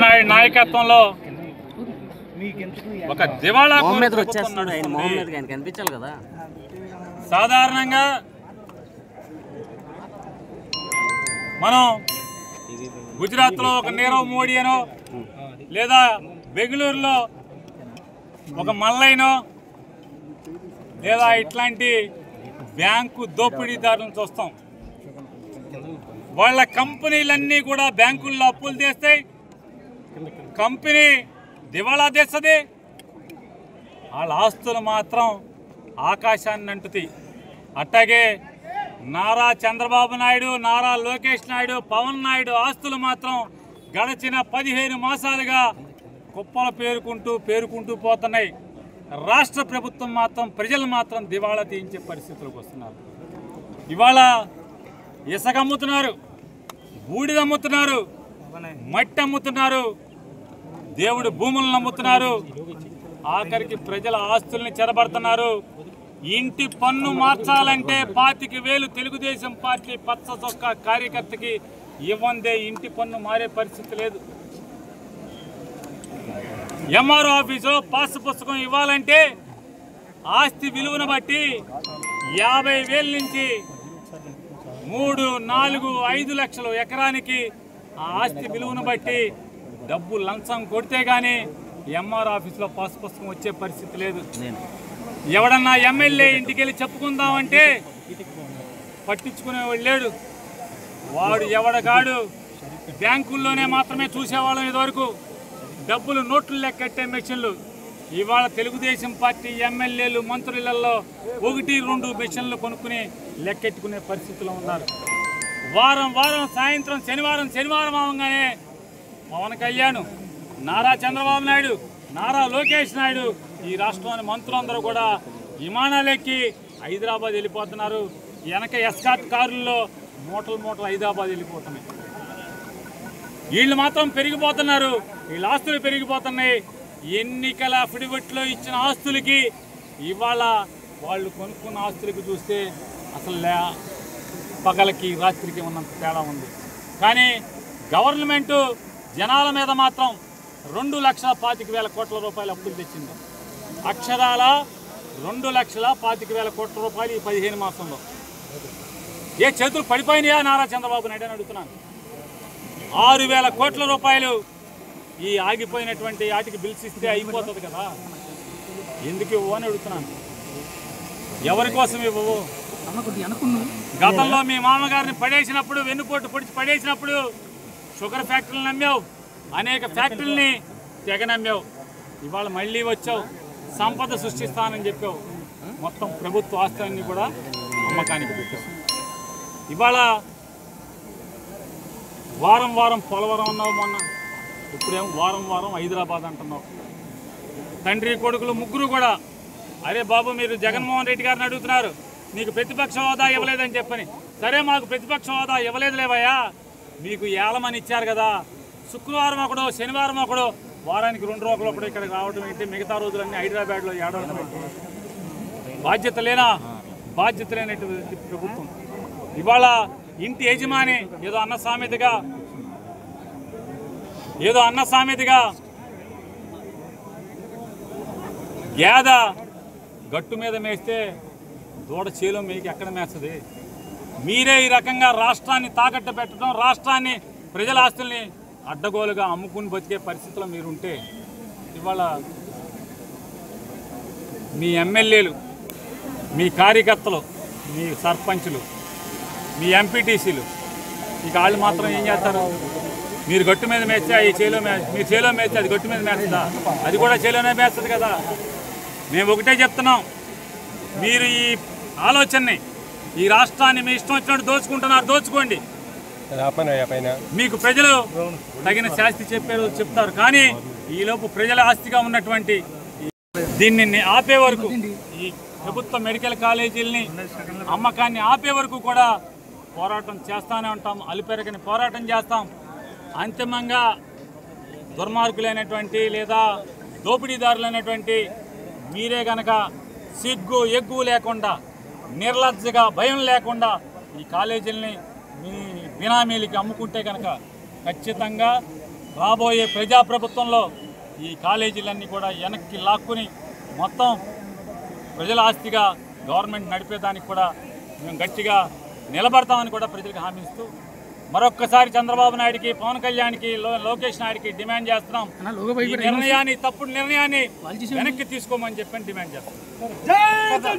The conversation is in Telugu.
నాయుడు నాయకత్వంలో ఒక దివాళా సాధారణంగా మనం గుజరాత్లో ఒక నీరవ్ మోడీ అనో లేదా బెంగళూరులో ఒక మల్లైనో లేదా ఇట్లాంటి బ్యాంకు దోపిడీదారులను చూస్తాం. వాళ్ళ కంపెనీలన్నీ కూడా బ్యాంకుల్లో అప్పులు తెస్తాయి, కంపెనీ దివాళా తెస్తుంది, వాళ్ళ ఆస్తులు మాత్రం ఆకాశాన్ని అంటుతాయి. అట్టాగే నారా చంద్రబాబు నాయుడు, నారా లోకేష్ నాయుడు, పవన్ నాయుడు ఆస్తులు మాత్రం గడిచిన 15 మాసాలుగా కుప్పలు పేరుకుంటూ పోతున్నాయి. రాష్ట్ర ప్రభుత్వం మాత్రం ప్రజలు మాత్రం దివాళా తీయించే పరిస్థితులకు వస్తున్నారు. ఇవాళ ఇసుక అమ్ముతున్నారు, బూడిద అమ్ముతున్నారు, మట్టి అమ్ముతున్నారు, దేవుడి భూములను అమ్ముతున్నారు, ఆఖరికి ప్రజల ఆస్తుల్ని చెరబడుతున్నారు. ఇంటి పన్ను మార్చాలంటే 25,000 తెలుగుదేశం పార్టీ పచ్చ చొక్కా కార్యకర్తకి ఇవ్వందే ఇంటి పన్ను మారే పరిస్థితి లేదు. ఎంఆర్ఓ ఆఫీసులో పాస్ పుస్తకం ఇవ్వాలంటే ఆస్తి విలువను బట్టి 50,000 నుంచి 3, 4, 5 లక్షలు ఎకరానికి ఆ ఆస్తి విలువను బట్టి డబ్బు లంచం కొడితే కానీ ఎంఆర్ఓ ఆఫీసులో పాస్ పుస్తకం వచ్చే పరిస్థితి లేదు. ఎవడన్నా ఎమ్మెల్యే ఇంటికి వెళ్ళి చెప్పుకుందామంటే పట్టించుకునేవాడు లేడు. వాడు ఎవడగాడు బ్యాంకుల్లోనే మాత్రమే చూసేవాళ్ళం ఇదివరకు. డబ్బులు నోట్లు లెక్కెట్టే మెషిన్లు. ఇవాళ తెలుగుదేశం పార్టీ ఎమ్మెల్యేలు మంత్రులలో 1-2 మెషిన్లు కొనుక్కుని లెక్కెట్టుకునే పరిస్థితిలో ఉన్నారు. వారం సాయంత్రం శనివారం అవగానే పవన్ కళ్యాణ్, నారా చంద్రబాబు నాయుడు, నారా లోకేష్ నాయుడు ఈ రాష్ట్రంలోని మంత్రులందరూ కూడా విమానాలెక్కి హైదరాబాద్ వెళ్ళిపోతున్నారు. వెనక ఎస్కార్ట్ కారుల్లో మూటలు హైదరాబాద్ వెళ్ళిపోతున్నాయి. వీళ్ళు మాత్రం పెరిగిపోతున్నారు, వీళ్ళ ఆస్తులు పెరిగిపోతున్నాయి. ఎన్నికల అఫిడవిట్లో ఇచ్చిన ఆస్తులకి ఇవాళ వాళ్ళు కొనుక్కున్న ఆస్తులకి చూస్తే అసలు పగలకి రాత్రికి ఉన్నంత తేడా ఉంది. కానీ గవర్నమెంటు జనాల మీద మాత్రం 2,25,000 కోట్ల రూపాయలు అప్పులు తెచ్చింది. అక్షరాల 2,25,000 కోట్ల రూపాయలు ఈ 15 మాసంలో. ఏ చేతులు పడిపోయినాయా నారా చంద్రబాబు నాయుడు అని అడుగుతున్నాను. 6,000 కోట్ల రూపాయలు ఈ ఆగిపోయినటువంటి వాటికి బిల్స్ ఇస్తే అయిపోతుంది కదా, ఎందుకు ఇవ్వు అని అడుగుతున్నాను. ఎవరి కోసం ఇవ్వవు? గతంలో మీ మామగారిని పడేసినప్పుడు, వెన్నుపోటు పొడిచి పడేసినప్పుడు షుగర్ ఫ్యాక్టరీలు నమ్మావు, అనేక ఫ్యాక్టరీలని తెగ నమ్మావు. ఇవాళ మళ్ళీ వచ్చావు, సంపద సృష్టిస్తానని చెప్పావు, మొత్తం ప్రభుత్వ ఆస్తులన్నీ కూడా అమ్మకానికి పెట్టావు. ఇవాళ వారం పోలవరం అన్నావు, మొన్న ఇప్పుడేమో వారం హైదరాబాద్ అంటున్నావు. తండ్రి కొడుకులు ముగ్గురు కూడా అరే బాబు మీరు జగన్మోహన్ రెడ్డి గారిని అడుగుతున్నారు నీకు ప్రతిపక్ష హోదా ఇవ్వలేదని చెప్పని. సరే మాకు ప్రతిపక్ష హోదా ఇవ్వలేదు లేవయ్యా, మీకు ఏలమని ఇచ్చారు కదా, శుక్రవారం ఒకడో శనివారం ఒకడో వారానికి 2 రోజులు ఒకడో ఇక్కడికి రావడం ఏంటి, మిగతా రోజులన్నీ హైదరాబాద్లో ఏడవడం ఏంటి? బాధ్యత లేనటువంటి ప్రభుత్వం. ఇవాళ ఇంటి యజమాని ఏదో అన్న సామెతగా గేద గట్టు మీద మేస్తే దూడ చేలో మీకు ఎక్కడ మేస్తుంది? మీరే ఈ రకంగా రాష్ట్రాన్ని తాకట్టు పెట్టడం, రాష్ట్రాన్ని ప్రజల ఆస్తుల్ని అడ్డగోలుగా అమ్ముకుని బతికే పరిస్థితిలో మీరుంటే ఇవాళ మీ ఎమ్మెల్యేలు, మీ కార్యకర్తలు, మీ సర్పంచులు, మీ ఎంపీటీసీలు ఇక వాళ్ళు మాత్రం ఏం చేస్తారు? మీరు గట్టు మీద మేస్తే ఈ చేలో మీరు చేలో మేస్తే అది గట్టు మీద మేస్తుందా? అది కూడా చేలోనే మేస్తుంది కదా. మేము ఒకటే చెప్తున్నాం, మీరు ఈ ఆలోచనని, ఈ రాష్ట్రాన్ని మీ ఇష్టం వచ్చినట్టు దోచుకుంటున్నారు, దోచుకోండి. మీకు ప్రజలు తగిన శాస్తి చెప్తారు. కానీ ఈలోపు ప్రజల ఆస్తిగా ఉన్నటువంటి దీన్ని ఆపే వరకు, ఈ ప్రభుత్వ మెడికల్ కాలేజీలని అమ్మకాన్ని ఆపే వరకు కూడా పోరాటం చేస్తూనే ఉంటాం, అలుపెరగని పోరాటం చేస్తాం. అంతిమంగా దుర్మార్గులైనటువంటి లేదా దోపిడీదారులైనటువంటి మీరే గనక సిగ్గు ఎగ్గు లేకుండా, నిర్లజ్జగా, భయం లేకుండా ఈ కాలేజీలని మీ బినామీలకి అమ్ముకుంటే కనుక ఖచ్చితంగా రాబోయే ప్రజాప్రభుత్వంలో ఈ కాలేజీలన్నీ కూడా వెనక్కి లాక్కుని మొత్తం ప్రజల ఆస్తిగా గవర్నమెంట్ నడిపేదానికి కూడా మేము గట్టిగా నిలబడతామని కూడా ప్రజలకు హామీ ఇస్తూ మరొక్కసారి చంద్రబాబు నాయుడికి, పవన్ కళ్యాణ్కి, లోకేష్ నాయుడికి డిమాండ్ చేస్తున్నాం. ఈ నిర్ణయాన్ని, తప్పుడు నిర్ణయాన్ని వెనక్కి తీసుకోమని చెప్పని డిమాండ్ చేస్తున్నాం.